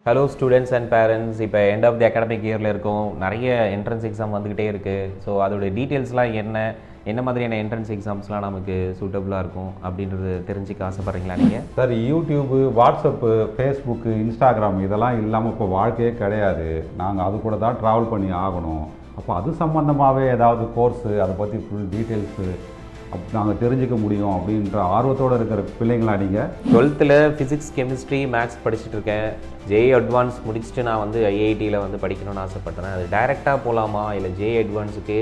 Hello students and parents. இப்போ end of the academic இயரில் இருக்கும். நிறைய என்ட்ரன்ஸ் எக்ஸாம் வந்துக்கிட்டே இருக்குது. ஸோ அதோடய டீட்டெயில்ஸ்லாம் என்ன மாதிரியான என்ட்ரன்ஸ் எக்ஸாம்ஸ்லாம் நமக்கு சூட்டபுளாக இருக்கும் அப்படின்றது தெரிஞ்சுக்க ஆசைப்பட்றீங்களா நீங்கள்? Sir, YouTube, WhatsApp, Facebook, Instagram இதெல்லாம் இல்லாமல் இப்போ வாழ்க்கையே கிடையாது. நாங்கள் அது கூட தான் ட்ராவல் பண்ணி ஆகணும். அப்போ அது சம்மந்தமாகவே ஏதாவது கோர்ஸு, அதை பற்றி ஃபுல் டீட்டெயில்ஸு நாங்கள் தெரிஞ்சுக்க முடியும் அப்படின்ற ஆர்வத்தோடு இருக்கிற பிள்ளைங்களா நீங்கள்? 12th ஃபிசிக்ஸ், கெமிஸ்ட்ரி, மேக்ஸ் படிச்சுட்டு இருக்கேன். ஜேஇ அட்வான்ஸ் முடிச்சுட்டு நான் வந்து ஐஐடியில் வந்து படிக்கணும்னு ஆசைப்பட்றேன். அது டைரெக்டாக போகலாமா இல்லை ஜேஇ அட்வான்ஸுக்கு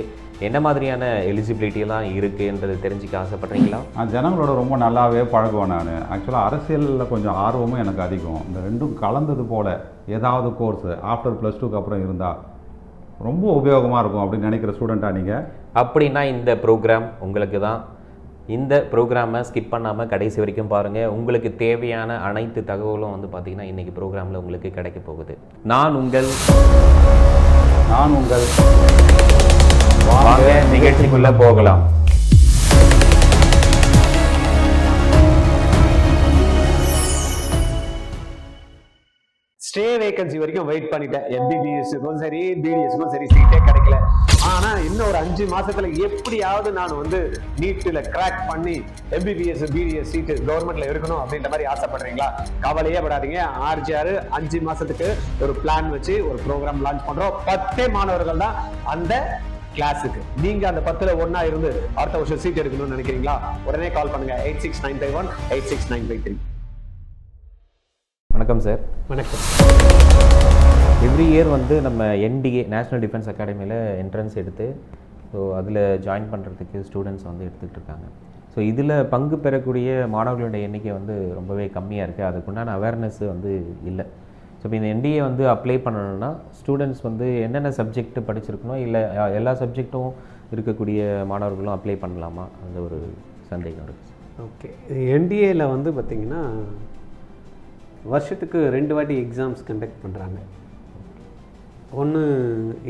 என்ன மாதிரியான எலிஜிபிலிட்டியெல்லாம் இருக்குன்றது தெரிஞ்சுக்க ஆசைப்பட்றீங்களா? நான் ஜனங்களோட ரொம்ப நல்லாவே பழகுவேன். நான் ஆக்சுவலாக அரசியலில் கொஞ்சம் ஆர்வமும் எனக்கு அதிகம். இந்த ரெண்டும் கலந்தது போல் ஏதாவது கோர்ஸு ஆஃப்டர் +2க்கு அப்புறம் இருந்தால் ரொம்ப உபயோகமாக இருக்கும் அப்படின்னு நினைக்கிற ஸ்டூடெண்ட்டாக நீங்கள்? அப்படின்னா இந்த ப்ரோக்ராம் உங்களுக்கு தான். இந்த ப்ரோக்ராமை ஸ்கிப் பண்ணாமல் கடைசி வரைக்கும் பாருங்கள். உங்களுக்கு தேவையான அனைத்து தகவலும் வந்து பார்த்திங்கன்னா இன்றைக்கி ப்ரோக்ராமில் உங்களுக்கு கிடைக்க போகுது. நான் உங்கள் வாங்க நிகழ்ச்சிக்குள்ளே போகலாம். ஸ்டே வேகன்சி வரைக்கும் வெயிட் பண்ணிட்டேன். எம்பிபிஎஸ்க்கும் சரி, பிடிஎஸ்க்கும் சரி சீட்டே கிடைக்கல. ஆனா இன்னும் ஒரு 5 மாசத்துல எப்படியாவது நான் வந்து நீட்ல கிராக் பண்ணி எம்பிபிஎஸ் பிடிஎஸ் சீட்டு கவர்மெண்ட்ல இருக்கணும் அப்படின்ற மாதிரி ஆசைப்படுறீங்களா? கவலையே படாதீங்க. ஆர்ஜிஆர் 5 மாசத்துக்கு ஒரு பிளான் வச்சு ஒரு ப்ரோக்ராம் லான்ச் பண்றோம். 10 மாணவர்கள் தான் அந்த கிளாஸுக்கு. நீங்க அந்த 10ல ஒன்னா இருந்து அடுத்த வருஷம் சீட் எடுக்கணும்னு நினைக்கிறீங்களா? உடனே கால் பண்ணுங்க 869518 86953. வணக்கம் சார். வணக்கம். எவ்ரி இயர் வந்து நம்ம என்டிஏ நேஷ்னல் டிஃபென்ஸ் அகாடமியில் என்ட்ரன்ஸ் எடுத்து ஸோ அதில் ஜாயின் பண்ணுறதுக்கு ஸ்டூடெண்ட்ஸ் வந்து எடுத்துகிட்டு இருக்காங்க. ஸோ இதில் பங்கு பெறக்கூடிய மாணவர்களுடைய எண்ணிக்கை வந்து ரொம்பவே கம்மியாக இருக்குது. அதுக்குண்டான அவேர்னஸ் வந்து இல்லை. ஸோ இப்போ இந்த என்டிஏ வந்து அப்ளை பண்ணணும்னா ஸ்டூடெண்ட்ஸ் வந்து என்னென்ன சப்ஜெக்ட் படிச்சிருக்கணும், இல்லை எல்லா சப்ஜெக்டும் இருக்கக்கூடிய மாணவர்களும் அப்ளை பண்ணலாமா? அந்த ஒரு சந்தேகம் இருக்குது. ஓகே, என்டிஏல வந்து பார்த்திங்கன்னா வருஷத்துக்கு 2 வாட்டி எக்ஸாம்ஸ் கண்டக்ட் பண்ணுறாங்க. ஒன்று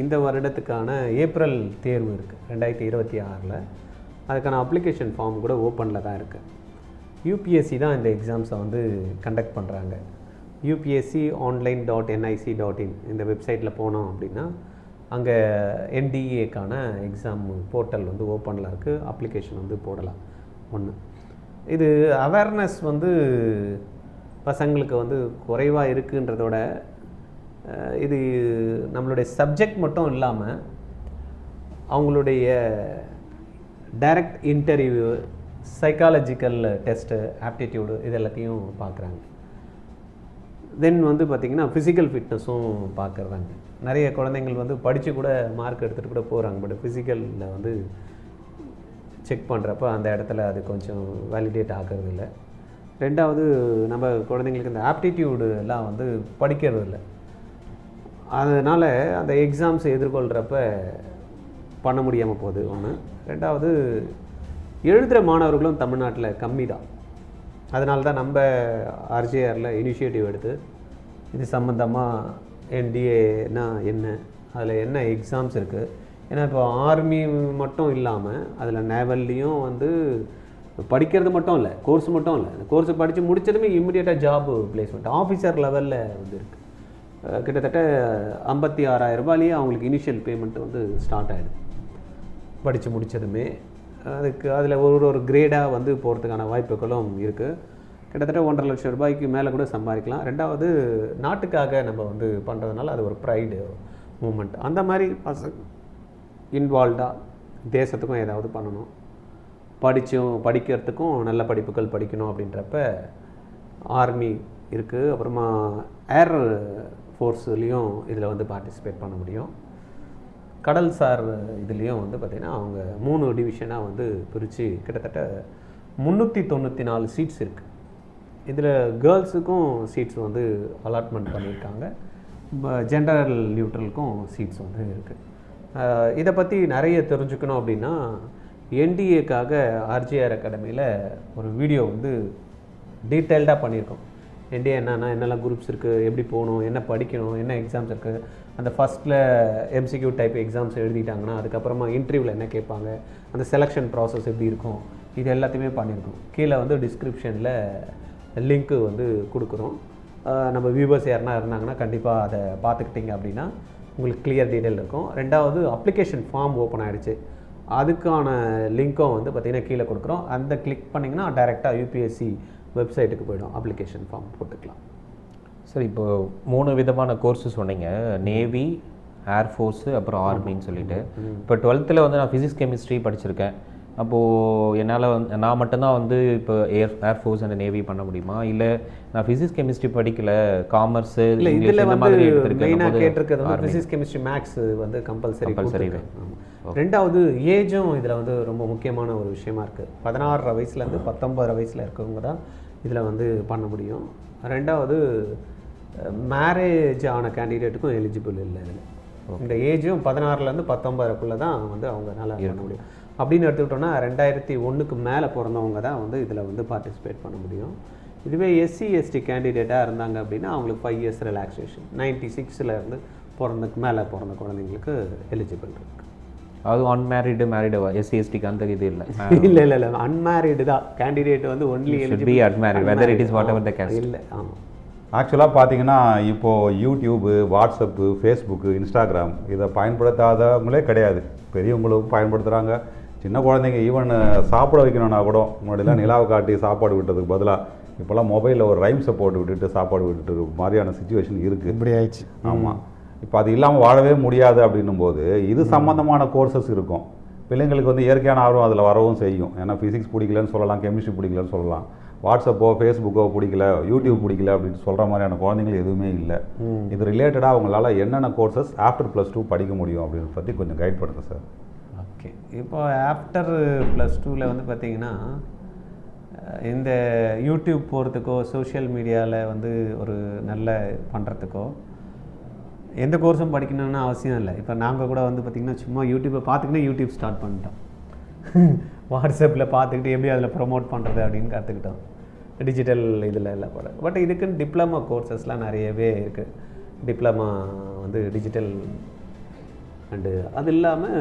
இந்த வருடத்துக்கான ஏப்ரல் தேர்வு இருக்குது 2026. அதுக்கான அப்ளிகேஷன் ஃபார்ம் கூட ஓப்பனில் தான் இருக்குது. யூபிஎஸ்சி தான் இந்த எக்ஸாம்ஸை வந்து கண்டக்ட் பண்ணுறாங்க. upsc.online.nic.in இந்த வெப்சைட்டில் போனோம் அப்படின்னா அங்கே என்டிஏக்கான எக்ஸாம் போர்ட்டல் வந்து ஓப்பனில் இருக்குது. அப்ளிகேஷன் வந்து போடலாம். ஒன்று இது அவேர்னஸ் வந்து பசங்களுக்கு வந்து குறைவாக இருக்குன்றதோட இது நம்மளுடைய சப்ஜெக்ட் மட்டும் இல்லாமல் அவங்களுடைய direct interview, psychological test, aptitude இது எல்லாத்தையும் பார்க்குறாங்க. தென் வந்து பார்த்திங்கன்னா ஃபிசிக்கல் ஃபிட்னஸும் பார்க்குறாங்க. நிறைய குழந்தைங்கள் வந்து படித்து கூட மார்க் எடுத்துகிட்டு கூட போகிறாங்க. பட் ஃபிசிக்கலில் வந்து செக் பண்ணுறப்ப அந்த இடத்துல அது கொஞ்சம் வேலிடேட் ஆகிறது இல்லை. ரெண்டாவது, நம்ம குழந்தைங்களுக்கு இந்த ஆப்டிடியூடு எல்லாம் வந்து படிக்கிறது இல்லை. அதனால் அந்த எக்ஸாம்ஸ் எதிர்கொள்கிறப்ப பண்ண முடியாமல் போகுது ஒன்று. ரெண்டாவது, எழுதுகிற மாணவர்களும் தமிழ்நாட்டில் கம்மி தான். அதனால தான் நம்ம ஆர்ஜிஆரில் இனிஷியேட்டிவ் எடுத்து இது சம்மந்தமாக என்டிஏனா என்ன, அதில் என்ன எக்ஸாம்ஸ் இருக்குது. ஏன்னா இப்போ ஆர்மி மட்டும் இல்லாமல் அதில் நேவல்லையும் வந்து படிக்கிறது மட்டும் இல்லை, கோர்ஸ் மட்டும் இல்லை. அந்த கோர்ஸை படித்து முடித்ததுமே இம்மிடியேட்டாக ஜாப் பிளேஸ்மெண்ட் ஆஃபீஸர் லெவலில் வந்து இருக்குது. கிட்டத்தட்ட 56,000 ரூபாயிலேயே அவங்களுக்கு இனிஷியல் பேமெண்ட் வந்து ஸ்டார்ட் ஆகிடுது படித்து முடித்ததுமே. அதுக்கு அதில் ஒரு கிரேடாக வந்து போகிறதுக்கான வாய்ப்புகளும் இருக்குது. கிட்டத்தட்ட 1.5 லட்சம் ரூபாய்க்கு மேலே கூட சம்பாதிக்கலாம். ரெண்டாவது, நாட்டுக்காக நம்ம வந்து பண்ணுறதுனால அது ஒரு ப்ரைடு மூமெண்ட். அந்த மாதிரி இன்வால்வ்டாக தேசத்துக்கும் ஏதாவது பண்ணணும், படிக்கிறதுக்கும் நல்ல படிப்புகள் படிக்கணும் அப்படின்றப்ப ஆர்மி இருக்குது. அப்புறமா ஏர் ஃபோர்ஸ்லேயும் இதில் வந்து பார்ட்டிசிபேட் பண்ண முடியும். கடல்சார் இதுலேயும் வந்து பார்த்திங்கன்னா அவங்க 3 டிவிஷனாக வந்து பிரித்து கிட்டத்தட்ட 394 சீட்ஸ் இருக்குது. இதில் கேர்ள்ஸுக்கும் சீட்ஸ் வந்து அலாட்மெண்ட் பண்ணியிருக்காங்க. ஜெண்டர் நியூட்ரலுக்கும் சீட்ஸ் வந்து இருக்குது. இதை பற்றி நிறைய தெரிஞ்சுக்கணும் அப்படின்னா என்டிஏக்காக ஆர்ஜிஆர் அகாடமியில் ஒரு வீடியோ வந்து டீட்டெயில்டாக பண்ணியிருக்கோம். என்டிஏ என்னெல்லாம் குரூப்ஸ் இருக்குது, எப்படி போகணும், என்ன படிக்கணும், என்ன எக்ஸாம்ஸ் இருக்குது, அந்த ஃபஸ்ட்டில் எம்சிக்யூ டைப் எக்ஸாம்ஸ் எழுதிட்டாங்கன்னா அதுக்கப்புறமா இன்டர்வியூவில் என்ன கேட்பாங்க, அந்த செலெக்ஷன் ப்ராசஸ் எப்படி இருக்கும், இது எல்லாத்தையுமே பண்ணியிருக்கோம். கீழே வந்து டிஸ்கிரிப்ஷனில் லிங்க்கு வந்து கொடுக்குறோம். நம்ம வியூவர்ஸ் யாருன்னா இருந்தாங்கன்னா கண்டிப்பாக அதை பார்த்துக்கிட்டிங்க அப்படின்னா உங்களுக்கு கிளியர் டீட்டெயில் இருக்கும். ரெண்டாவது அப்ளிகேஷன் ஃபார்ம் ஓப்பன் ஆகிடுச்சு, அதுக்கான லிங்க்கும் வந்து பார்த்திங்கன்னா கீழே கொடுக்குறோம். அந்த கிளிக் பண்ணிங்கன்னா டைரெக்டாக யூபிஎஸ்சி வெப்சைட்டுக்கு போய்டும், அப்ளிகேஷன் ஃபார்ம் போட்டுக்கலாம். சார் இப்போ 3 விதமான கோர்ஸு சொன்னீங்க, நேவி, ஏர்ஃபோர்ஸு அப்புறம் ஆர்மின்னு சொல்லிட்டு. இப்போ 12th வந்து நான் ஃபிசிக்ஸ் கெமிஸ்ட்ரி படிச்சிருக்கேன். அப்போது என்னால் நான் மட்டும்தான் வந்து இப்போ ஏர்ஃபோர்ஸ் அண்ட் நேவி பண்ண முடியுமா, இல்லை நான் ஃபிசிக்ஸ் கெமிஸ்ட்ரி படிக்கல, காமர்ஸு இல்லை இங்கிலீஷ் இதில் இந்த வந்து மாதிரி மெயினாக எடுத்துருக்கேன் கேட்டிருக்கிறது வந்து ஃபிசிக்ஸ் கெமிஸ்ட்ரி மேக்ஸ் வந்து கம்பல்சரி. ரெண்டாவது ஏஜும் இதில் வந்து ரொம்ப முக்கியமான ஒரு விஷயமா இருக்குது. 16 வயசுலேருந்து 19 வயசில் இருக்கவங்க தான் இதில் வந்து பண்ண முடியும். ரெண்டாவது மேரேஜ் ஆன கேண்டிடேட்டுக்கும் எலிஜிபிள் இல்லை இதில். இந்த ஏஜும் 16லேருந்து 19க்குள்ளே தான் வந்து அவங்களால பண்ண முடியும். அப்படின்னு எடுத்துக்கிட்டோன்னா 2001க்கு மேலே பிறந்தவங்க தான் வந்து இதில் வந்து பார்ட்டிசிபேட் பண்ண முடியும். இதுவே எஸ்சி எஸ்டி கேண்டிடேட்டாக இருந்தாங்க அப்படின்னா அவங்களுக்கு 5 years ரிலாக்ஸேஷன், 96ல் இருந்து பிறந்தக்கு மேலே பிறந்த குழந்தைங்களுக்கு எலிஜிபிள் இருக்குது. அது அன்மேரிடு மேரிடு எஸ்சி எஸ்டிக்கு அந்த இது இல்லை. இல்லை இல்லை இல்லை, அன்மேரிடு தான் கேண்டிடேட் வந்து only eligible unmarried whether it is whatever the caste. இல்லை. ஆமாம். ஆக்சுவலாக பார்த்தீங்கன்னா இப்போது யூடியூப்பு, வாட்ஸ்அப்பு, ஃபேஸ்புக்கு, இன்ஸ்டாகிராம் இதை பயன்படுத்தாதவங்களே கிடையாது. பெரியவங்களும் பயன்படுத்துகிறாங்க, சின்ன குழந்தைங்க ஈவன் சாப்பிட வைக்கணும்னா கூட முன்னாடிலாம் நிலாவை காட்டி சாப்பாடு விட்டதுக்கு பதிலாக இப்போல்லாம் மொபைலில் ஒரு ரைம்ஸை போட்டு விட்டுட்டு சாப்பாடு விட்டுட்டு மாதிரியான சுச்சுவேஷன் இருக்குது. இப்படி ஆயிடுச்சு. ஆமாம். இப்போ அது இல்லாமல் வாழவே முடியாது அப்படின்னும் போது இது சம்மந்தமான கோர்சஸ் இருக்கும். பிள்ளைங்களுக்கு வந்து இயற்கையான ஆர்வம் அதில் வரவும் செய்யும். ஏன்னா ஃபிசிக்ஸ் பிடிக்கலன்னு சொல்லலாம், கெமிஸ்ட்ரி பிடிக்கலன்னு சொல்லலாம், வாட்ஸ்அப்போ ஃபேஸ்புக்கோ பிடிக்கல, யூடியூப் பிடிக்கல அப்படின்னு சொல்கிற மாதிரியான குழந்தைங்கள் எதுவுமே இல்லை. இது ரிலேட்டடாக அவங்களால என்னென்ன கோர்சஸ் ஆஃப்டர் +2 படிக்க முடியும் அப்படின்னு பற்றி கொஞ்சம் கைட் பண்ணுங்க சார். ஓகே. இப்போ ஆஃப்டர் +2ல் வந்து பார்த்திங்கன்னா இந்த யூடியூப் போகிறதுக்கோ சோஷியல் மீடியாவில் வந்து ஒரு நல்ல பண்ணுறதுக்கோ எந்த கோர்ஸும் படிக்கணும்னு அவசியம் இல்லை. இப்போ நாங்கள் கூட வந்து பார்த்திங்கன்னா சும்மா யூடியூப்பை பார்த்துக்கிட்டே யூடியூப் ஸ்டார்ட் பண்ணிட்டோம். வாட்ஸ்அப்பில் பார்த்துக்கிட்டு எப்படி அதில் ப்ரொமோட் பண்ணுறது அப்படின்னு கற்றுக்கிட்டோம். டிஜிட்டல் இதில் எல்லாம் போட. பட் இதுக்குன்னு டிப்ளமா கோர்சஸ்லாம் நிறையவே இருக்குது. டிப்ளமா வந்து டிஜிட்டல் அண்டு அது இல்லாமல்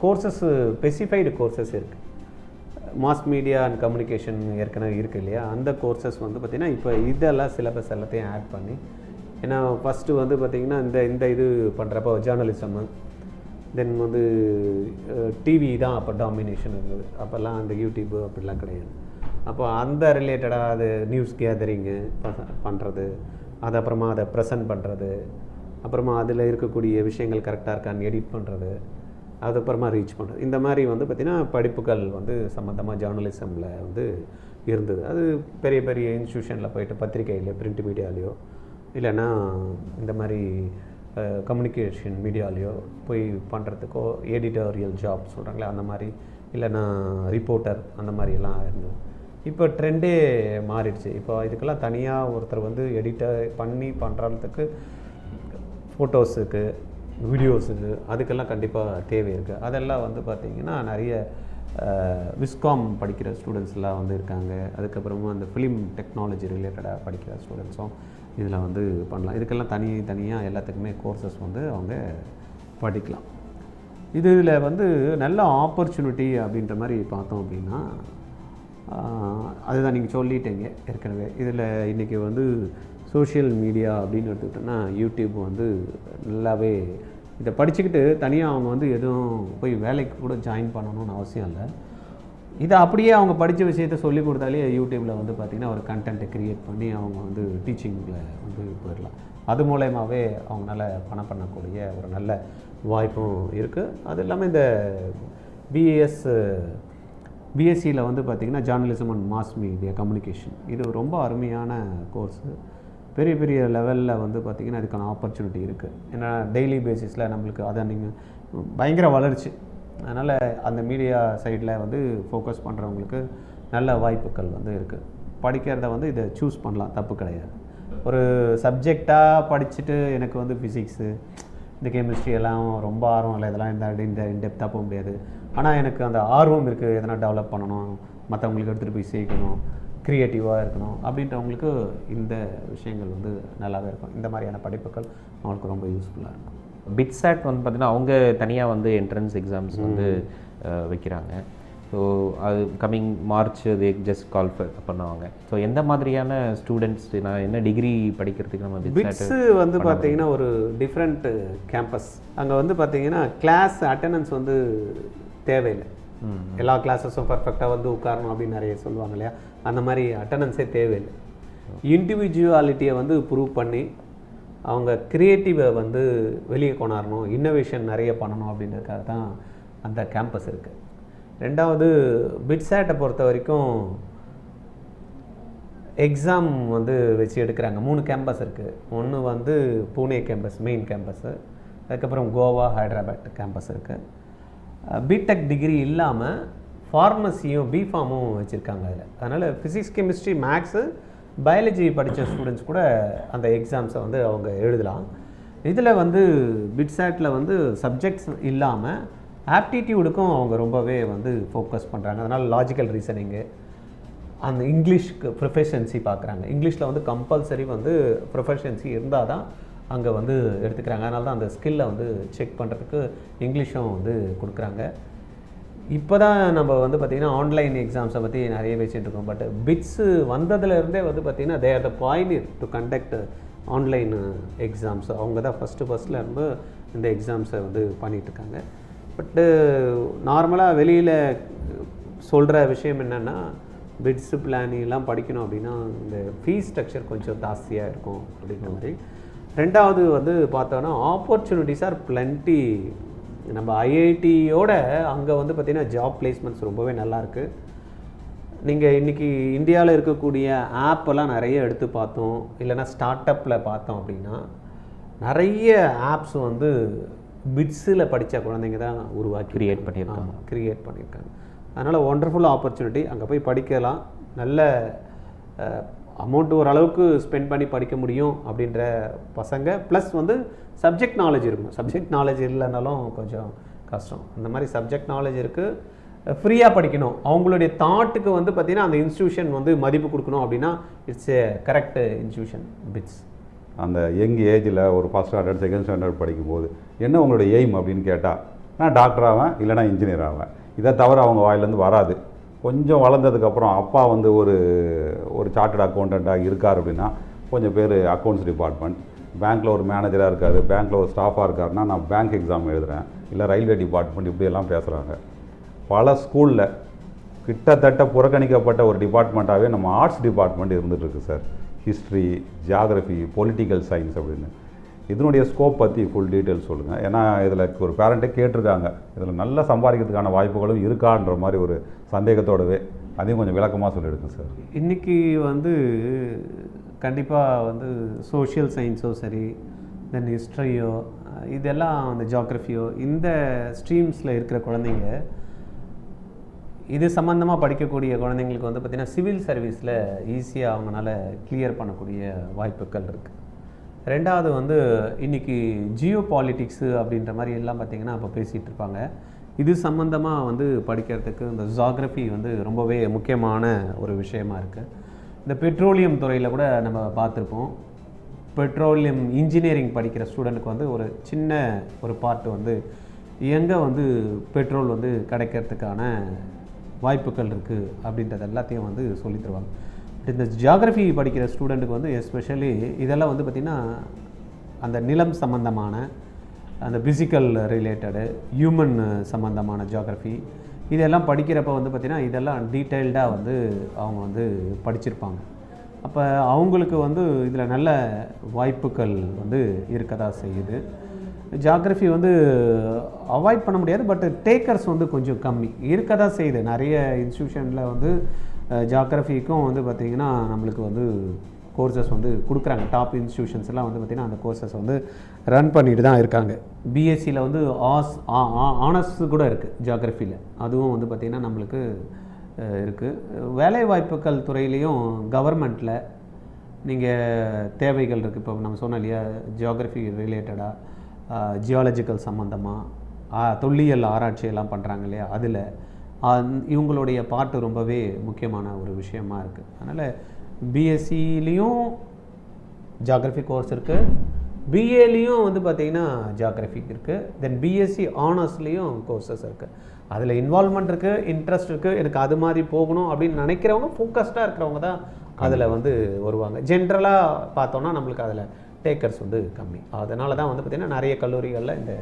கோர்சஸ் ஸ்பெசிஃபைடு கோர்சஸ் இருக்குது. மாஸ் மீடியா அண்ட் கம்யூனிகேஷன் ஏற்கனவே இருக்குது இல்லையா, அந்த கோர்சஸ் வந்து பார்த்திங்கன்னா இப்போ இதெல்லாம் சிலபஸ் எல்லாத்தையும் ஆட் பண்ணி, ஏன்னா ஃபஸ்ட்டு வந்து பார்த்திங்கன்னா இந்த இது பண்ணுறப்போ ஜேர்னலிசம்மு, தென் வந்து டிவி தான் அப்போ டாமினேஷன் இருந்தது. அப்போல்லாம் அந்த யூடியூப்பு அப்படிலாம் கிடையாது. அப்போ அந்த ரிலேட்டடாக அது நியூஸ் கேதரிங்கு பண்ணுறது, அது அப்புறமா அதை ப்ரெசன்ட் பண்ணுறது, அப்புறமா அதில் இருக்கக்கூடிய விஷயங்கள் கரெக்டாக இருக்கான்னு எடிட் பண்ணுறது, அதுக்கப்புறமா ரீச் பண்ணுறது, இந்த மாதிரி வந்து பார்த்திங்கன்னா படிப்புகள் வந்து சம்மந்தமாக ஜேர்னலிசமில் வந்து இருந்தது. அது பெரிய பெரிய இன்ஸ்டியூஷனில் போய்ட்டு பத்திரிகையிலையோ பிரிண்ட் மீடியாலேயோ இல்லைன்னா இந்த மாதிரி கம்யூனிகேஷன் மீடியாலேயோ போய் பண்ணுறதுக்கோ எடிட்டோரியல் ஜாப் சொல்கிறாங்களே அந்த மாதிரி, இல்லைன்னா ரிப்போர்ட்டர் அந்த மாதிரியெல்லாம் இருந்தது. இப்போ ட்ரெண்டே மாறிடுச்சு. இப்போ இதுக்கெல்லாம் தனியாக ஒருத்தர் வந்து எடிட்டர் பண்ணி பண்ணுறதுக்கு ஃபோட்டோஸுக்கு வீடியோஸுக்கு அதுக்கெல்லாம் கண்டிப்பாக தேவை இருக்குது. அதெல்லாம் வந்து பார்த்திங்கன்னா நிறைய விஸ்காம் படிக்கிற ஸ்டூடெண்ட்ஸ்லாம் வந்து இருக்காங்க. அதுக்கப்புறமா அந்த ஃபிலிம் டெக்னாலஜி ரிலேட்டடாக படிக்கிற ஸ்டூடெண்ட்ஸும் இதில் வந்து பண்ணலாம். இதுக்கெல்லாம் தனியாக எல்லாத்துக்குமே கோர்சஸ் வந்து அவங்க படிக்கலாம். இதில் வந்து நல்ல ஆப்பர்ச்சுனிட்டி அப்படின்ற மாதிரி பார்த்தோம் அப்படின்னா அதுதான் நீங்கள் சொல்லிட்டீங்க ஏற்கனவே. இதில் இன்றைக்கி வந்து சோஷியல் மீடியா அப்படின்னு எடுத்துக்கிட்டோன்னா யூடியூப் வந்து நல்லாவே இதை படிச்சுக்கிட்டு தனியாக அவங்க வந்து எதுவும் போய் வேலைக்கு கூட ஜாயின் பண்ணணும்னு அவசியம் இல்லை. இதை அப்படியே அவங்க படித்த விஷயத்த சொல்லி கொடுத்தாலே யூடியூப்பில் வந்து பார்த்திங்கன்னா ஒரு கண்டென்ட்டை க்ரியேட் பண்ணி அவங்க வந்து டீச்சிங்கில் வந்து போயிடலாம். அது மூலயமாவே அவங்களால பணம் பண்ணக்கூடிய ஒரு நல்ல வாய்ப்பும் இருக்குது. அது இல்லாமல் இந்த பிஎஸ்சியில் வந்து பார்த்திங்கன்னா journalism and mass media communication, இது ரொம்ப அருமையான கோர்ஸு. பெரிய பெரிய லெவலில் வந்து பார்த்திங்கன்னா அதுக்கான ஆப்பர்ச்சுனிட்டி இருக்குது. ஏன்னா டெய்லி பேசிஸில் நம்மளுக்கு அதை நீங்கள் பயங்கர வளர்ச்சி. அதனால் அந்த மீடியா சைடில் வந்து ஃபோக்கஸ் பண்ணுறவங்களுக்கு நல்ல வாய்ப்புகள் வந்து இருக்குது. படிக்கிறத வந்து இதை சூஸ் பண்ணலாம், தப்பு கிடையாது. ஒரு சப்ஜெக்டாக படிச்சுட்டு எனக்கு வந்து ஃபிசிக்ஸு இந்த கெமிஸ்ட்ரி எல்லாம் ரொம்ப ஆர்வம் இல்லை, இதெல்லாம் இந்த இன்டெப்த்தாக போக முடியாது. ஆனால் எனக்கு அந்த ஆர்வம் இருக்குது, எதனா டெவலப் பண்ணணும், மற்றவங்களுக்கு எடுத்துகிட்டு போய் சேர்க்கணும், க்ரியேட்டிவாக இருக்கணும் அப்படின்றவங்களுக்கு இந்த விஷயங்கள் வந்து நல்லாவே இருக்கும். இந்த மாதிரியான படிப்புகள் அவங்களுக்கு ரொம்ப யூஸ்ஃபுல்லாக இருக்கும். பிட்சாட் வந்து பார்த்திங்கன்னா அவங்க தனியாக வந்து என்ட்ரன்ஸ் எக்ஸாம்ஸ் வந்து வைக்கிறாங்க. ஸோ அது coming March they just call பண்ணுவாங்க. ஸோ எந்த மாதிரியான ஸ்டூடெண்ட்ஸ், நான் என்ன டிகிரி படிக்கிறதுக்கு நம்ம பிட்ஸு வந்து பார்த்தீங்கன்னா ஒரு டிஃப்ரெண்ட் கேம்பஸ். அங்கே வந்து பார்த்தீங்கன்னா கிளாஸ் அட்டண்டன்ஸ் வந்து தேவையில்லை. எல்லா கிளாஸஸும் பர்ஃபெக்டாக வந்து உட்காரணும் அப்படின்னு நிறைய சொல்லுவாங்க இல்லையா, அந்த மாதிரி அட்டண்டன்ஸே தேவையில்லை. இண்டிவிஜுவாலிட்டியை வந்து ப்ரூவ் பண்ணி அவங்க க்ரியேட்டிவை வந்து வெளியே கொண்டாடணும், இன்னோவேஷன் நிறைய பண்ணணும் அப்படின்றதுக்காக தான் அந்த கேம்பஸ் இருக்குது. ரெண்டாவது பிட்ஸேட்டை பொறுத்த வரைக்கும் எக்ஸாம் வந்து வச்சு எடுக்கிறாங்க. 3 கேம்பஸ் இருக்குது. ஒன்று வந்து பூனே கேம்பஸ், மெயின் கேம்பஸ்ஸு. அதுக்கப்புறம் கோவா, ஹைதராபாத் கேம்பஸ் இருக்குது. பிடெக் டிகிரி இல்லாமல் ஃபார்மசியும் பிஃபார்மும் வச்சுருக்காங்க அதில். அதனால் ஃபிசிக்ஸ், கெமிஸ்ட்ரி, மேக்ஸு, பயாலஜி படித்த ஸ்டூடெண்ட்ஸ் கூட அந்த எக்ஸாம்ஸை வந்து அவங்க எழுதலாம். இதில் வந்து பிட்ஸேட்டில் வந்து சப்ஜெக்ட்ஸ் இல்லாமல் ஆப்டிடியூடுக்கும் அவங்க ரொம்பவே வந்து ஃபோக்கஸ் பண்ணுறாங்க. அதனால் லாஜிக்கல் ரீசனிங்கு, அந்த இங்கிலீஷ்க்கு ப்ரொஃபஷன்சி பார்க்குறாங்க. இங்கிலீஷில் வந்து கம்பல்சரி வந்து ப்ரொஃபஷன்சி இருந்தால் தான் அங்கே வந்து எடுத்துக்கிறாங்க. அதனால தான் அந்த ஸ்கில்லை வந்து செக் பண்ணுறதுக்கு இங்கிலீஷும் வந்து கொடுக்குறாங்க. இப்போ தான் நம்ம வந்து பார்த்திங்கன்னா ஆன்லைன் எக்ஸாம்ஸை பற்றி நிறைய பேசிகிட்டு இருக்கோம். பட் பிட்ஸு வந்ததுலேருந்தே வந்து பார்த்திங்கன்னா they are the pioneer to conduct online exams. அவங்க தான் ஃபஸ்ட்டில் இருந்து இந்த எக்ஸாம்ஸை வந்து பண்ணிகிட்ருக்காங்க. பட்டு நார்மலாக வெளியில் சொல்கிற விஷயம் என்னென்னா, பிட்ஸு பிளானிங்லாம் படிக்கணும் அப்படின்னா இந்த ஃபீஸ் ஸ்ட்ரக்சர் கொஞ்சம் ஜாஸ்தியாக இருக்கும் அப்படிங்கிற மாதிரி. ரெண்டாவது வந்து பார்த்தோன்னா ஆப்பர்ச்சுனிட்டிஸ் ஆர் பிளண்ட்டி. நம்ம ஐஐடியோட அங்கே வந்து பார்த்திங்கன்னா ஜாப் பிளேஸ்மெண்ட்ஸ் ரொம்பவே நல்லாயிருக்கு. நீங்கள் இன்றைக்கி இந்தியாவில் இருக்கக்கூடிய ஆப்பெல்லாம் நிறைய எடுத்து பார்த்தோம், இல்லைனா ஸ்டார்ட் அப்பில் பார்த்தோம் அப்படின்னா நிறைய ஆப்ஸ் வந்து பிட்ஸில் படித்த குழந்தைங்க தான் உருவாக்கி க்ரியேட் பண்ணியிருக்காங்க. அதனால் ஒண்டர்ஃபுல் ஆப்பர்ச்சுனிட்டி. அங்கே போய் படிக்கலாம். நல்ல அமௌண்ட் ஓரளவுக்கு ஸ்பெண்ட் பண்ணி படிக்க முடியும் அப்படின்ற பசங்க, ப்ளஸ் வந்து சப்ஜெக்ட் நாலேஜ் இருக்கணும். சப்ஜெக்ட் நாலேஜ் இல்லைனாலும் கொஞ்சம் கஷ்டம். அந்த மாதிரி சப்ஜெக்ட் நாலேஜ் இருக்குது. ஃப்ரீயாக படிக்கணும். அவங்களுடைய தாட்டுக்கு வந்து பார்த்திங்கன்னா அந்த இன்ஸ்டியூஷன் வந்து மதிப்பு கொடுக்கணும் அப்படின்னா it's A correct institution bits. அந்த யங் ஏஜில் ஒரு ஃபஸ்ட் ஸ்டாண்டர்ட், செகண்ட் ஸ்டாண்டர்ட் படிக்கும்போது என்ன உங்களோட எய்ம் அப்படின்னு கேட்டால், நான் டாக்டர் ஆவேன், இல்லைனா இன்ஜினியர் ஆவேன். இதை தவிர அவங்க வாயிலேருந்து வராது. கொஞ்சம் வளர்ந்ததுக்கப்புறம் அப்பா வந்து ஒரு சார்ட்டர்ட் அக்கௌண்டண்ட்டாக இருக்கார் அப்படின்னா, கொஞ்சம் பேர் அக்கௌண்ட்ஸ் டிபார்ட்மெண்ட், பேங்க்கில் ஒரு மேனேஜராக இருக்கார், பேங்க்கில் ஒரு ஸ்டாஃபாக இருக்காருன்னா நான் பேங்க் எக்ஸாம் எழுதுகிறேன், இல்லை ரயில்வே டிபார்ட்மெண்ட், இப்படியெல்லாம் பேசுகிறாங்க. பல ஸ்கூலில் கிட்டத்தட்ட புறக்கணிக்கப்பட்ட ஒரு டிபார்ட்மெண்ட்டாகவே நம்ம ஆர்ட்ஸ் டிபார்ட்மெண்ட் இருந்துகிட்ருக்கு sir. History, geography, political science அப்படின்னு. இதனுடைய ஸ்கோப் பற்றி ஃபுல் டீட்டெயில்ஸ் சொல்லுங்கள். ஏன்னா இதில் ஒரு பேரண்ட்டே கேட்டிருக்காங்க, இதில் நல்லா சம்பாதிக்கிறதுக்கான வாய்ப்புகளும் இருக்கான்ற மாதிரி ஒரு சந்தேகத்தோடவே, அதையும் கொஞ்சம் விளக்கமாக சொல்லிடுங்க சார். இன்றைக்கி வந்து கண்டிப்பாக வந்து சோஷியல் சயின்ஸோ சரி, தென் ஹிஸ்ட்ரியோ, இதெல்லாம் அந்த ஜியாகிரஃபியோ, இந்த ஸ்ட்ரீம்ஸில் இருக்கிற குழந்தைங்க, இது சம்மந்தமாக படிக்கக்கூடிய குழந்தைங்களுக்கு வந்து பார்த்திங்கன்னா சிவில் சர்வீஸில் ஈஸியாக அவங்களால கிளியர் பண்ணக்கூடிய வாய்ப்புகள் இருக்குது. ரெண்டாவது வந்து இன்றைக்கி ஜியோ பாலிட்டிக்ஸு அப்படின்ற மாதிரி எல்லாம் பார்த்திங்கன்னா இப்போ பேசிகிட்டு இருப்பாங்க. இது சம்மந்தமாக வந்து படிக்கிறதுக்கு இந்த ஜியாகிரஃபி வந்து ரொம்பவே முக்கியமான ஒரு விஷயமா இருக்குது. இந்த பெட்ரோலியம் துறையில் கூட நம்ம பார்த்துருப்போம். பெட்ரோலியம் இன்ஜினியரிங் படிக்கிற ஸ்டூடெண்ட்டுக்கு வந்து ஒரு சின்ன ஒரு பார்ட் வந்து எங்கே வந்து பெட்ரோல் வந்து கிடைக்கிறதுக்கான வாய்ப்புகள் இருக்குது அப்படின்றது எல்லாத்தையும் வந்து சொல்லித் தருவாங்க. இந்த ஜியாகிரஃபி படிக்கிற ஸ்டூடெண்ட்டுக்கு வந்து எஸ்பெஷலி இதெல்லாம் வந்து பார்த்திங்கன்னா அந்த நிலம் சம்மந்தமான, அந்த பிசிக்கல் ரிலேட்டடு, ஹியூமன் சம்மந்தமான ஜியாகிரஃபி, இதெல்லாம் படிக்கிறப்ப வந்து பார்த்திங்கன்னா இதெல்லாம் டீட்டெயில்டாக வந்து அவங்க வந்து படிச்சிருப்பாங்க. அப்போ அவங்களுக்கு வந்து இதில் நல்ல வாய்ப்புகள் வந்து இருக்க தான் செய்யுது. ஜியாகிரஃபி வந்து அவாய்ட் பண்ண முடியாது, பட் டேக்கர்ஸ் வந்து கொஞ்சம் கம்மி இருக்க தான் செய்யுது. நிறைய இன்ஸ்டியூஷனில் வந்து ஜியாகிரஃபிக்கும் வந்து பார்த்திங்கன்னா நம்மளுக்கு வந்து கோர்சஸ் வந்து கொடுக்குறாங்க. டாப் இன்ஸ்டியூஷன்ஸ் எல்லாம் வந்து பார்த்திங்கன்னா அந்த கோர்சஸ் வந்து ரன் பண்ணிட்டு தான் இருக்காங்க. பிஎஸ்சியில் வந்து ஆனர்ஸ் கூட இருக்குது ஜியாகிரஃபியில், அதுவும் வந்து பார்த்திங்கன்னா நம்மளுக்கு இருக்குது. வேலைவாய்ப்புகள் துறையிலையும் கவர்மெண்ட்டில் நீங்கள் தேவைகள் இருக்குது. இப்போ நம்ம சொன்னோம் இல்லையா, ஜியாகிரஃபி ரிலேட்டடாக ஜியாலஜிக்கல் சம்மந்தமாக தொல்லியல் ஆராய்ச்சியெல்லாம் பண்ணுறாங்க இல்லையா, அதில் இவங்களுடைய பாட்டு ரொம்பவே முக்கியமான ஒரு விஷயமா இருக்குது. அதனால் பிஎஸ்சிலையும் ஜியாகிரஃபி கோர்ஸ் இருக்குது, பிஏலையும் வந்து பார்த்திங்கன்னா ஜியாகிரஃபி இருக்குது. தென் பிஎஸ்சி ஆனர்ஸ்லேயும் கோர்சஸ் இருக்குது. அதில் இன்வால்மெண்ட் இருக்குது, இன்ட்ரெஸ்ட் இருக்குது, எனக்கு அது மாதிரி போகணும் அப்படின்னு நினைக்கிறவங்க, ஃபோக்கஸ்டாக இருக்கிறவங்க தான் அதில் வந்து வருவாங்க. ஜென்ரலாக பார்த்தோன்னா நம்மளுக்கு அதில் டேக்கர்ஸ் வந்து கம்மி. அதனால தான் வந்து பார்த்திங்கன்னா நிறைய கல்லூரிகளில் இந்த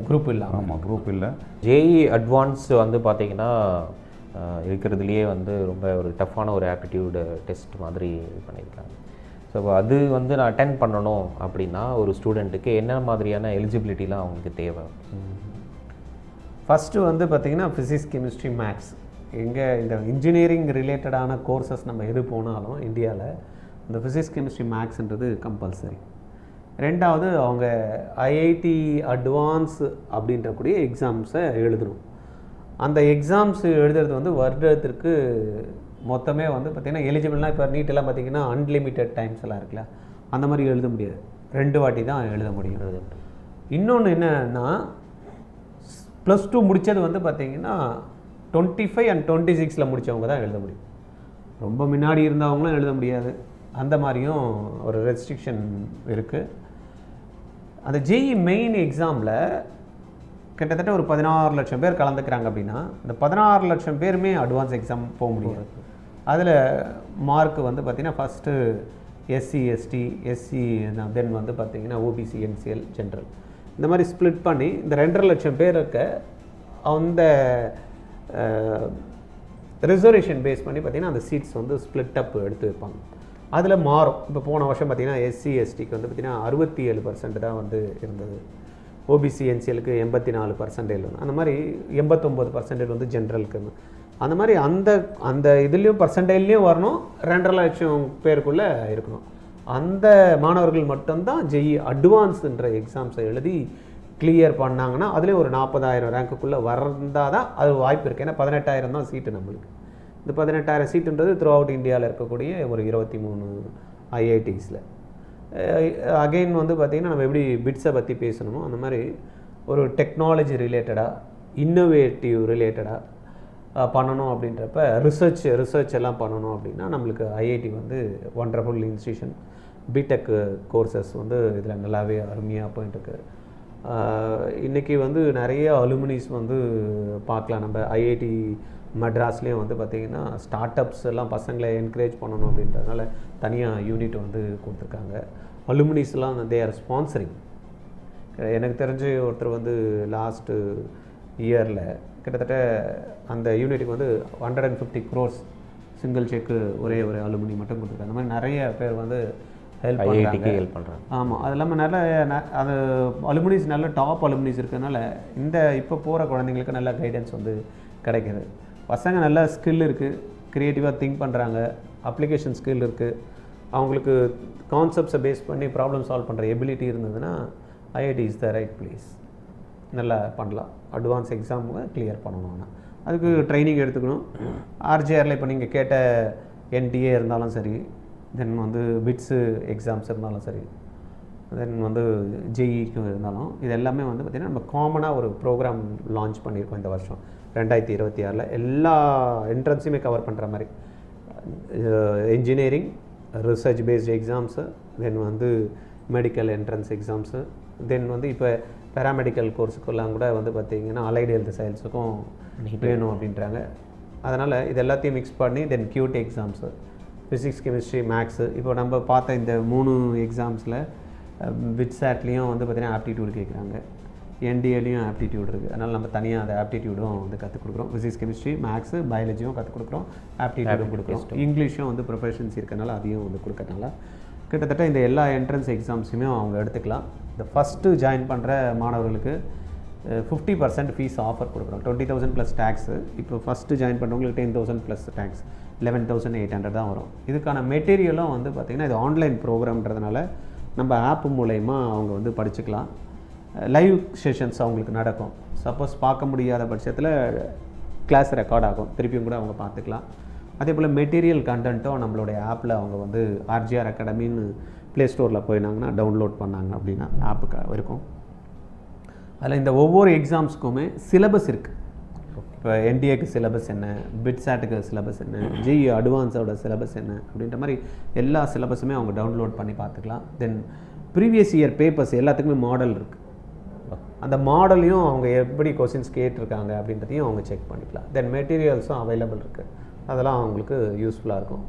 குரூப் இல்லை. ஆமாம், குரூப் இல்லை. ஜேஇ அட்வான்ஸ் வந்து பார்த்திங்கன்னா இருக்கிறதுலையே வந்து ரொம்ப ஒரு டஃப்பான ஒரு ஆப்டிடியூடு டெஸ்ட் மாதிரி இது பண்ணியிருக்காங்க. ஸோ அது வந்து நான் அட்டென்ட் பண்ணணும் அப்படின்னா ஒரு ஸ்டூடெண்ட்டுக்கு என்ன மாதிரியான எலிஜிபிலிட்டிலாம் அவங்களுக்கு தேவை? ஃபஸ்ட்டு வந்து பார்த்திங்கன்னா ஃபிசிக்ஸ், கெமிஸ்ட்ரி, மேக்ஸ். எங்கே இந்த இன்ஜினியரிங் ரிலேட்டடான கோர்சஸ் நம்ம எது போனாலும் இந்தியாவில் இந்த ஃபிசிக்ஸ், கெமிஸ்ட்ரி, மேக்ஸ்ன்றது கம்பல்சரி. ரெண்டாவது அவங்க ஐஐடி அட்வான்ஸ் அப்படின்றக்கூடிய எக்ஸாம்ஸை எழுதணும். அந்த எக்ஸாம்ஸ் எழுதுறது வந்து வருடத்திற்கு மொத்தமே வந்து பார்த்திங்கன்னா எலிஜிபிள்னால் இப்போ நீட்டெல்லாம் பார்த்திங்கன்னா அன்லிமிட்டெட் டைம்ஸ் எல்லாம் இருக்குல்ல, அந்த மாதிரி எழுத முடியாது. 2 வாட்டி தான் எழுத முடியும். இன்னொன்று என்னன்னா +2 முடித்தது வந்து பார்த்திங்கன்னா 25 and 26 முடித்தவங்க தான் எழுத முடியும். ரொம்ப முன்னாடி இருந்தவங்களும் எழுத முடியாது. அந்த மாதிரியும் ஒரு ரெஸ்ட்ரிக்ஷன் இருக்குது. அந்த ஜேஇ மெயின் எக்ஸாமில் கிட்டத்தட்ட ஒரு 16 லட்சம் பேர் கலந்துக்கிறாங்க அப்படின்னா இந்த 16 லட்சம் பேருமே அட்வான்ஸ் எக்ஸாம் போக முடியாது. அதில் மார்க் வந்து பார்த்திங்கன்னா ஃபஸ்ட்டு எஸ்சி, எஸ்டி, எஸ்சி, தென் வந்து பார்த்திங்கன்னா ஓபிசி, என்சிஎல், ஜென்ரல், இந்த மாதிரி ஸ்ப்ளிட் பண்ணி இந்த 2.5 லட்சம் பேருக்கு அந்த ரிசர்வேஷன் பேஸ் பண்ணி பார்த்திங்கன்னா அந்த சீட்ஸ் வந்து ஸ்ப்ளிட் அப் எடுத்து வைப்பாங்க. அதில் மாறும். இப்போ போன வருஷம் பார்த்திங்கன்னா எஸ்சி, எஸ்டிக்கு வந்து பார்த்திங்கன்னா 67% தான் வந்து இருந்தது. ஓபிசி, என்சிஎலுக்கு 84% அந்த மாதிரி 89% வந்து ஜென்ரலுக்கு. அந்த மாதிரி அந்த இதுலேயும் பர்சன்டேஜ்லேயும் வரணும், 2.5 லட்சம் பேருக்குள்ளே இருக்கணும். அந்த மாணவர்கள் மட்டும்தான் ஜேஇ அட்வான்ஸுன்ற எக்ஸாம்ஸை எழுதி கிளியர் பண்ணாங்கன்னா அதுலேயே ஒரு 40,000 ரேங்க்குள்ளே வந்தால் தான் அது வாய்ப்பு இருக்குது. ஏன்னா 18,000 தான் சீட்டு நம்மளுக்கு. இந்த 18,000 சீட்டுன்றது த்ரூ அவுட் இந்தியாவில் இருக்கக்கூடிய ஒரு 23 ஐஐடிஸில். அகெயின் வந்து பார்த்திங்கன்னா நம்ம எப்படி பிட்ஸை பற்றி பேசணுமோ அந்த மாதிரி ஒரு டெக்னாலஜி ரிலேட்டடாக, இன்னோவேட்டிவ் ரிலேட்டடாக பண்ணணும் அப்படின்றப்ப ரிசர்ச் எல்லாம் பண்ணணும் அப்படின்னா நம்மளுக்கு ஐஐடி வந்து ஒண்டர்ஃபுல் இன்ஸ்டியூஷன். பிடெக் கோர்சஸ் வந்து இதில் நல்லாவே அருமையாக போயிட்டுருக்கு. இன்றைக்கி வந்து நிறைய அலுமினிஸ் வந்து பார்க்கலாம். நம்ம ஐஐடி மெட்ராஸ்லேயும் வந்து பார்த்திங்கன்னா ஸ்டார்ட் அப்ஸ் எல்லாம் பசங்களை என்கரேஜ் பண்ணணும் அப்படின்றதுனால தனியாக யூனிட் வந்து கொடுத்துருக்காங்க. அலுமினிஸ்லாம் தே ஆர் ஸ்பான்சரிங். எனக்கு தெரிஞ்சு ஒருத்தர் வந்து லாஸ்ட்டு இயரில் கிட்டத்தட்ட அந்த யூனிட்டுக்கு வந்து 150 crores சிங்கிள் செக்கு ஒரே ஒரு அலுமினி மட்டும் கொடுத்துருக்காங்க. அந்த மாதிரி நிறைய பேர் வந்து ஹெல்ப் பண்ணுறாங்க. ஆமாம், அது இல்லாமல் நல்ல அது அலுமினிஸ் நல்ல டாப் அலுமினிஸ் இருக்கிறதுனால இந்த இப்போ போகிற குழந்தைங்களுக்கு நல்ல கைடன்ஸ் வந்து கிடைக்கிது. பசங்க நல்ல ஸ்கில் இருக்குது, க்ரியேட்டிவாக திங்க் பண்ணுறாங்க, அப்ளிகேஷன் ஸ்கில் இருக்குது, அவங்களுக்கு கான்செப்ட்ஸை பேஸ் பண்ணி ப்ராப்ளம் சால்வ் பண்ணுற எபிலிட்டி இருந்ததுன்னா IIT is the right place. நல்லா பண்ணலாம். அட்வான்ஸ் எக்ஸாமுங்க கிளியர் பண்ணணும். ஆனால் அதுக்கு ட்ரைனிங் எடுத்துக்கணும். ஆர்ஜிஆரில் இப்போ நீங்கள் கேட்ட என்டிஏ இருந்தாலும் சரி, தென் வந்து பிட்ஸு எக்ஸாம்ஸ் இருந்தாலும் சரி, தென் வந்து ஜேஇக்கு இருந்தாலும் இது எல்லாமே வந்து பார்த்திங்கன்னா நம்ம காமனாக ஒரு ப்ரோக்ராம் லான்ச் பண்ணியிருக்கோம் இந்த வருஷம் 2026. எல்லா என்ட்ரன்ஸுமே கவர் பண்ணுற மாதிரி இன்ஜினியரிங், ரிசர்ச் பேஸ்டு எக்ஸாம்ஸு, தென் வந்து மெடிக்கல் என்ட்ரன்ஸ் எக்ஸாம்ஸு, தென் வந்து இப்போ பேராமெடிக்கல் கோர்ஸுக்கெல்லாம் கூட வந்து பார்த்திங்கன்னா அலைடு ஹெல்த் சயின்ஸுக்கும் வேணும் அப்படின்றாங்க. அதனால் இது எல்லாத்தையும் மிக்ஸ் பண்ணி then CUET exams, physics, chemistry, maths. இப்போ நம்ம பார்த்த இந்த 3 எக்ஸாம்ஸில் பிட்சாட்லேயும் வந்து பார்த்திங்கன்னா ஆப்டிடியூடு கேட்குறாங்க, என்டிஏலையும் ஆப்டிடியூட் இருக்குது. அதனால் நம்ம தனியாக அந்த ஆப்டிடியூடும் வந்து கற்றுக் கொடுக்குறோம். ஃபிசிக்ஸ், கெமிஸ்ட்ரி, மேக்ஸு, பயாலஜியும் கற்றுக் கொடுக்குறோம், ஆப்டிடியூடும் கொடுக்குறோம். இங்கிலீஷும் வந்து ப்ரொஃபஷன்ஸ் இருக்கனால அதையும் வந்து கொடுக்கறனால கிட்டத்தட்ட இந்த எல்லா என்ட்ரன்ஸ் எக்ஸாம்ஸுமே அவங்க எடுத்துக்கலாம். இந்த ஃபஸ்ட்டு ஜாயின் பண்ணுற மாணவர்களுக்கு 50% ஃபீஸ் ஆஃபர் கொடுக்குறோம். 20,000 + டேக்ஸு. இப்போ ஃபஸ்ட்டு ஜாயின் பண்ணுறவங்களுக்கு 10,000 + டேக்ஸ் 11,800 தான் வரும். இதுக்கான மெட்டீரியலும் வந்து பார்த்திங்கன்னா இது ஆன்லைன் ப்ரோக்ராம்ன்றதுனால நம்ம ஆப் மூலயமா அவங்க வந்து படிச்சுக்கலாம். லைவ் செஷன்ஸ் அவங்களுக்கு நடக்கும். சப்போஸ் பார்க்க முடியாத பட்சத்தில் கிளாஸ் ரெக்கார்ட் ஆகும், திருப்பியும் கூட அவங்க பார்த்துக்கலாம். அதே போல் மெட்டீரியல் கண்டென்ட்டும் நம்மளுடைய ஆப்பில் அவங்க வந்து ஆர்ஜிஆர் அகாடமின்னு ப்ளே ஸ்டோரில் போயினாங்கன்னா டவுன்லோட் பண்ணாங்க அப்படின்னா ஆப்புக்கு இருக்கும். அதில் இந்த ஒவ்வொரு எக்ஸாம்ஸுக்குமே சிலபஸ் இருக்குது. இப்போ என்டிஏக்கு சிலபஸ் என்ன, பிட்சாட்டுக்கு சிலபஸ் என்ன, ஜேஇ அட்வான்ஸோட சிலபஸ் என்ன அப்படின்ற மாதிரி எல்லா சிலபஸுமே அவங்க டவுன்லோட் பண்ணி பார்த்துக்கலாம். தென் ப்ரீவியஸ் இயர் பேப்பர்ஸ் எல்லாத்துக்குமே மாடல் இருக்குது. அந்த மாடலையும் அவங்க எப்படி கொஸ்டின்ஸ் கேட்டிருக்காங்க அப்படின்றதையும் அவங்க செக் பண்ணிக்கலாம். தென் மெட்டீரியல்ஸும் அவைலபிள் இருக்குது, அதெல்லாம் அவங்களுக்கு யூஸ்ஃபுல்லாக இருக்கும்.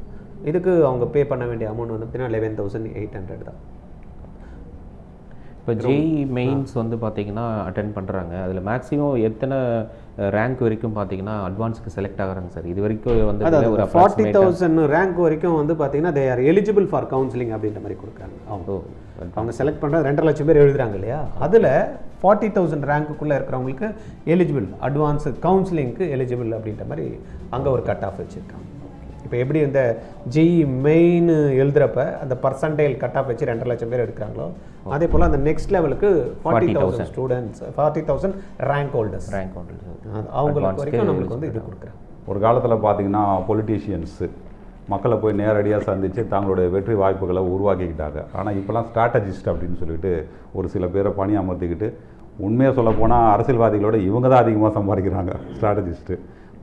இதுக்கு அவங்க பே பண்ண வேண்டிய அமௌண்ட் வந்து பார்த்தீங்கன்னா 11,800 தான். இப்போ ஜேஇ மெயின்ஸ் வந்து பார்த்தீங்கன்னா அட்டென்ட் பண்ணுறாங்க, அதில் மேக்ஸிமம் எத்தனை ரேங்க் வரைக்கும் பார்த்தீங்கன்னா அட்வான்ஸுக்கு செலக்ட் ஆகிறாங்க சார்? இது வரைக்கும் வந்து ஒரு 40,000 ரேங்க் வரைக்கும் வந்து பார்த்தீங்கன்னா they are eligible for counselling அப்படின்ற மாதிரி கொடுக்குறாங்க. அவங்க செலக்ட் பண்ணுறது 2.5 லட்சம் பேர் எழுதுறாங்க இல்லையா, அதில் 40,000 ரேங்க்குள்ளே இருக்கிறவங்களுக்கு எலிஜிபிள், அட்வான்ஸு கவுன்சிலிங்க்கு எலிஜிபிள் அப்படின்ற மாதிரி அங்கே ஒரு கட் ஆஃப் வச்சுருக்காங்க. இப்போ எப்படி இந்த ஜேஇ மெயின் எழுதுகிறப்ப அந்த பர்சன்டைல் கட் ஆஃப் வச்சு 2.5 லட்சம் பேர் எடுக்கிறாங்களோ, அதே போல் அந்த நெக்ஸ்ட் லெவலுக்கு 40,000 ஸ்டூடெண்ட்ஸ், 40,000 ரேங்க் ஹோல்டர்ஸ் அவங்களுக்கு வரைக்கும் நம்மளுக்கு வந்து இது கொடுக்குறாங்க. ஒரு காலத்தில் பார்த்தீங்கன்னா பொலிட்டீஷியன்ஸு மக்களை போய் நேரடியாக சந்தித்து தங்களுடைய வெற்றி வாய்ப்புகளை உருவாக்கிக்கிட்டாங்க. ஆனால் இப்போலாம் ஸ்ட்ராட்டஜிஸ்ட் அப்படின்னு சொல்லிட்டு ஒரு சில பேரை பணி அமர்த்திக்கிட்டு, உண்மையாக சொல்லப்போனால் அரசியல்வாதிகளோட இவங்க தான் அதிகமாக சம்பாதிக்கிறாங்க. ஸ்ட்ராட்டஜிஸ்ட்டு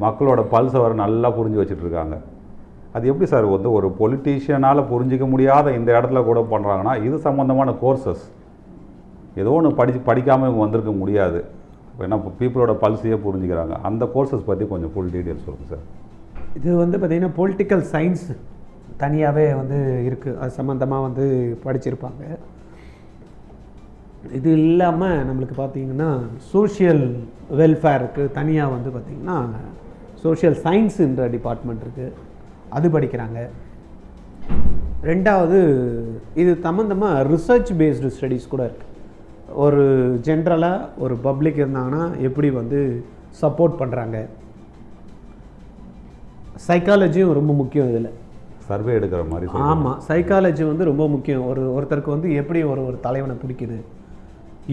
மக்களோட பல்ஸை வர நல்லா புரிஞ்சு வச்சுட்ருக்காங்க. அது எப்படி சார் வந்து ஒரு பொலிட்டீஷியனால் புரிஞ்சிக்க முடியாத இந்த இடத்துல கூட பண்ணுறாங்கன்னா, இது சம்மந்தமான கோர்சஸ் ஏதோ ஒன்று படிக்காமல் இவங்க வந்திருக்க முடியாது. ஏன்னா பீப்புளோட பல்ஸையே புரிஞ்சுக்கிறாங்க. அந்த கோர்சஸ் பற்றி கொஞ்சம் ஃபுல் டீட்டெயில்ஸ் சொல்லுங்கள் சார். இது வந்து பார்த்திங்கன்னா பொலிட்டிக்கல் சயின்ஸ் தனியாகவே வந்து இருக்குது, அது சம்மந்தமாக வந்து படிச்சிருப்பாங்க. இது இல்லாமல் நம்மளுக்கு பார்த்திங்கன்னா சோஷியல் வெல்ஃபேருக்கு தனியாக வந்து பார்த்திங்கன்னா சோஷியல் சயின்ஸுன்ற டிபார்ட்மெண்ட் இருக்குது, அது படிக்கிறாங்க. ரெண்டாவது இது சம்மந்தமாக ரிசர்ச் பேஸ்டு ஸ்டடீஸ் கூட இருக்குது. ஒரு ஜென்ரலாக ஒரு பப்ளிக் இருந்தாங்கன்னா எப்படி வந்து சப்போர்ட் பண்ணுறாங்க. சைக்காலஜியும் ரொம்ப முக்கியம் இதில், சர்வே எடுக்கிற மாதிரி. ஆமாம், சைக்காலஜி வந்து ரொம்ப முக்கியம். ஒருத்தருக்கு வந்து எப்படி ஒரு தலைவனை பிடிக்குது,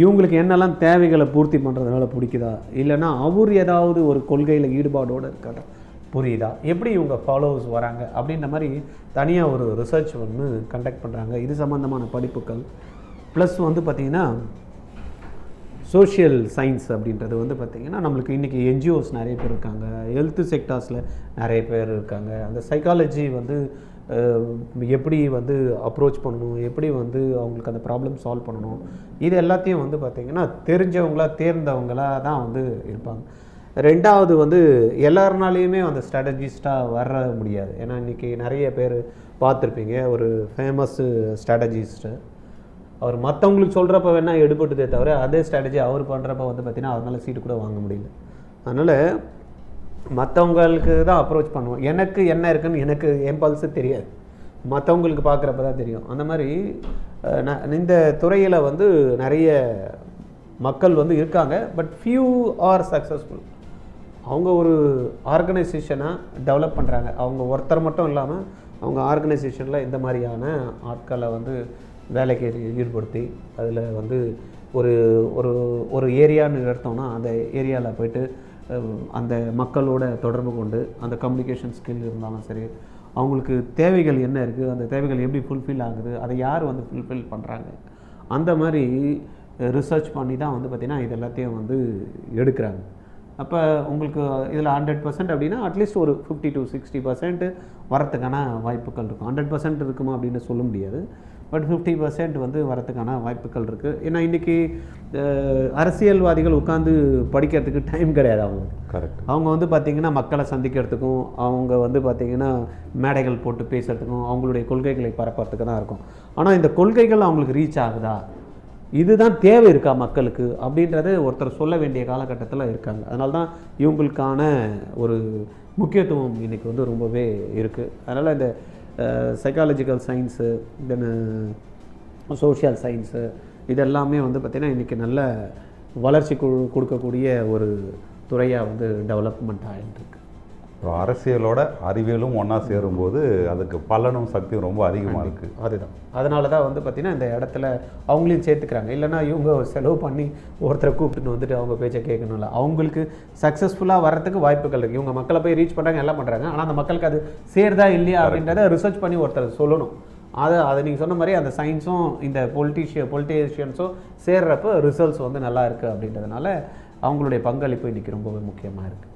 இவங்களுக்கு என்னெல்லாம் தேவைகளை பூர்த்தி பண்ணுறதுனால பிடிக்குதா, இல்லைன்னா அவர் ஏதாவது ஒரு கொள்கையில் ஈடுபாடோடு இருக்காரா, புரியுதா, எப்படி இவங்க ஃபாலோவர்ஸ் வராங்க அப்படின்ற மாதிரி தனியாக ஒரு ரிசர்ச் ஒன்று கண்டக்ட் பண்ணுறாங்க. இது சம்மந்தமான படிப்புகள் ப்ளஸ் வந்து பார்த்திங்கன்னா சோஷியல் சயின்ஸ் அப்படின்றது வந்து பார்த்திங்கன்னா நம்மளுக்கு இன்றைக்கி என்ஜிஓஸ் நிறைய பேர் இருக்காங்க, ஹெல்த் செக்டார்ஸில் நிறைய பேர் இருக்காங்க. அந்த சைக்காலஜி வந்து எப்படி வந்து அப்ரோச் பண்ணணும், எப்படி வந்து அவங்களுக்கு அந்த ப்ராப்ளம் சால்வ் பண்ணணும், இது எல்லாத்தையும் வந்து பார்த்திங்கன்னா தெரிஞ்சவங்களா தேர்ந்தவங்களாக தான் வந்து இருப்பாங்க. ரெண்டாவது வந்து எல்லாருனாலையுமே அந்த ஸ்ட்ராட்டஜிஸ்ட்டாக வர முடியாது. ஏன்னா இன்றைக்கி நிறைய பேர் பார்த்துருப்பீங்க, ஒரு ஃபேமஸ் ஸ்ட்ராட்டஜிஸ்ட்டு அவர் மற்றவங்களுக்கு சொல்கிறப்ப வேணால் எடுபட்டுதே தவிர அதே ஸ்ட்ராட்டஜி அவர் பண்ணுறப்ப வந்து பார்த்திங்கன்னா அவரால் சீட்டு கூட வாங்க முடியல. அதனால் மற்றவங்களுக்கு தான் அப்ரோச் பண்ணுவோம். எனக்கு என்ன இருக்குன்னு எனக்கு என் பல்ஸு தெரியாது, மற்றவங்களுக்கு பார்க்குறப்ப தான் தெரியும். அந்த மாதிரி இந்த துறையில் வந்து நிறைய மக்கள் வந்து இருக்காங்க, பட் ஃபியூ ஆர் சக்ஸஸ்ஃபுல். அவங்க ஒரு ஆர்கனைசேஷனாக டெவலப் பண்ணுறாங்க. அவங்க ஒருத்தர் மட்டும் இல்லாமல் அவங்க ஆர்கனைசேஷனில் இந்த மாதிரியான ஆட்களை வந்து வேலைக்கு ஈடுபடுத்தி அதில் வந்து ஒரு ஒரு ஒரு ஏரியான்னு எடுத்தோம்னா அந்த ஏரியாவில் போய்ட்டு அந்த மக்களோட தொடர்பு கொண்டு அந்த கம்யூனிகேஷன் ஸ்கில் இருந்தாலும் சரி, அவங்களுக்கு தேவைகள் என்ன இருக்குது, அந்த தேவைகள் எப்படி ஃபுல்ஃபில் ஆகுது, அதை யார் வந்து ஃபுல்ஃபில் பண்ணுறாங்க, அந்த மாதிரி ரிசர்ச் பண்ணி தான் வந்து பார்த்திங்கன்னா இது எல்லாத்தையும் வந்து எடுக்கிறாங்க. அப்போ உங்களுக்கு இதில் 100% அப்படின்னா அட்லீஸ்ட் ஒரு 50 to 60% வரத்துக்கான வாய்ப்புகள் இருக்கும். 100% இருக்குமா அப்படின்னு சொல்ல முடியாது, பட் 50% வந்து வரத்துக்கான வாய்ப்புகள் இருக்குது. ஏன்னா இன்றைக்கி அரசியல்வாதிகள் உட்காந்து படிக்கிறதுக்கு டைம் கிடையாது அவங்களுக்கு. கரெக்ட். அவங்க வந்து பார்த்திங்கன்னா மக்களை சந்திக்கிறதுக்கும் அவங்க வந்து பார்த்திங்கன்னா மேடைகள் போட்டு பேசுகிறதுக்கும் அவங்களுடைய கொள்கைகளை பரப்புறதுக்கு தான் இருக்கும். ஆனால் இந்த கொள்கைகள் அவங்களுக்கு ரீச் ஆகுதா, இதுதான் தேவை இருக்கா மக்களுக்கு அப்படின்றது ஒருத்தர் சொல்ல வேண்டிய காலகட்டத்தில் இருக்காங்க. அதனால தான் இவங்களுக்கான ஒரு முக்கியத்துவம் இன்றைக்கி வந்து ரொம்பவே இருக்குது. அதனால் இந்த சைக்காலஜிக்கல் சயின்ஸு தென் சோஷியல் சயின்ஸு இதெல்லாமே வந்து பார்த்திங்கன்னா இன்றைக்கி நல்ல வளர்ச்சி கொடுக்கக்கூடிய ஒரு துறையாக வந்து டெவலப்மெண்ட் ஆகிட்டுருக்கு. அரசியலோட அறிவியலும் ஒன்றா சேரும்போது அதுக்கு பலனும் சக்தியும் ரொம்ப அதிகமாக இருக்குது. அதுதான், அதனால தான் வந்து பார்த்திங்கன்னா இந்த இடத்துல அவங்களையும் சேர்த்துக்கிறாங்க. இல்லைனா இவங்க செலவு பண்ணி ஒருத்தரை கூப்பிட்டுன்னு வந்துட்டு அவங்க பேச்சை கேட்கணும்ல, அவங்களுக்கு சக்ஸஸ்ஃபுல்லாக வர்றதுக்கு வாய்ப்புகள் இருக்குது. இவங்க மக்களை போய் ரீச் பண்ணுறாங்க, எல்லாம் பண்ணுறாங்க, ஆனால் அந்த மக்களுக்கு அது சேருதா இல்லையா அப்படின்றத ரிசர்ச் பண்ணி ஒருத்தர் சொல்லணும். அதை நீங்கள் சொன்ன மாதிரி அந்த சயின்ஸும் இந்த பொலிட்டீஷியன்ஸும் சேர்றப்போ ரிசல்ட்ஸ் வந்து நல்லா இருக்குது அப்படின்றதுனால அவங்களுடைய பங்களிப்பு இன்றைக்கி ரொம்பவே முக்கியமாக இருக்குது.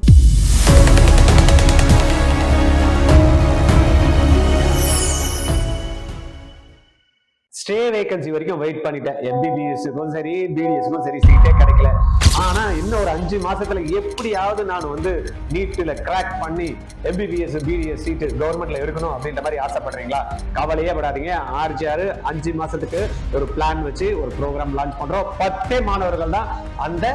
ஸ்டே வேகன்சி வரைக்கும் வெயிட் பண்ணிட்டேன். எம்பிபிஎஸ்க்கும் சரி பிடிஎஸ்க்கும் சரி சீட்டே கிடைக்கல. ஆனா இன்னும் ஒரு 5 மாசத்துல எப்படியாவது நான் வந்து நீட்ல கிராக் பண்ணி எம்பிபிஎஸ் பிடிஎஸ் சீட்டு கவர்மெண்ட்ல எடுக்கணும் அப்படின்ற மாதிரி ஆசைப்படுறீங்களா? கவலையே படாதீங்க. ஆர்ஜிஆர் 5 மாசத்துக்கு ஒரு பிளான் வச்சு ஒரு ப்ரோக்ராம் லான்ச் பண்றோம். 10 மாணவர்கள் தான் அந்த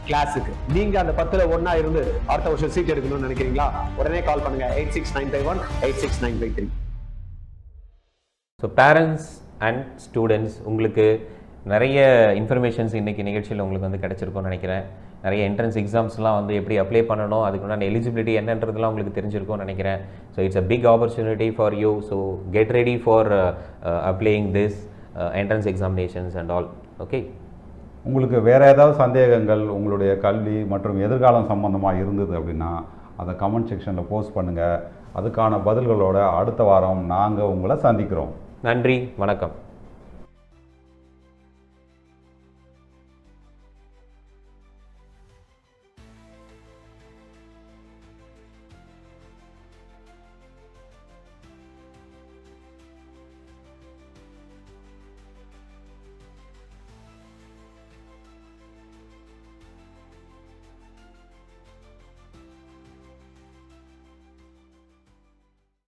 கிளாஸுக்கு. நீங்க அந்த 10ல ஒண்ணா இருந்து அடுத்த வருஷம் சீட் எடுக்கணும்னு நினைக்கிறீங்களா? உடனே கால் பண்ணுங்க 86951 86953. ஸோ பேரண்ட்ஸ் அண்ட் ஸ்டூடெண்ட்ஸ், உங்களுக்கு நிறைய இன்ஃபர்மேஷன்ஸ் இன்றைக்கி நிகழ்ச்சியில் உங்களுக்கு வந்து கிடச்சிருக்கும்னு நினைக்கிறேன். நிறைய என்ட்ரன்ஸ் எக்ஸாம்ஸ்லாம் வந்து எப்படி அப்ளை பண்ணணும், அதுக்குண்டான எலிஜிபிலிட்டி என்னன்றதுலாம் உங்களுக்கு தெரிஞ்சிருக்கும்னு நினைக்கிறேன். So it's a big opportunity for you. So get ready for applying this entrance examinations and all. Okay, உங்களுக்கு வேறு ஏதாவது சந்தேகங்கள் உங்களுடைய கல்வி மற்றும் எதிர்காலம் சம்பந்தமாக இருந்தது அப்படின்னா அதை கமெண்ட் செக்ஷனில் போஸ்ட் பண்ணுங்கள். அதுக்கான பதில்களோட அடுத்த வாரம் நாங்கள் உங்களை சந்திக்கிறோம். நன்றி, வணக்கம்.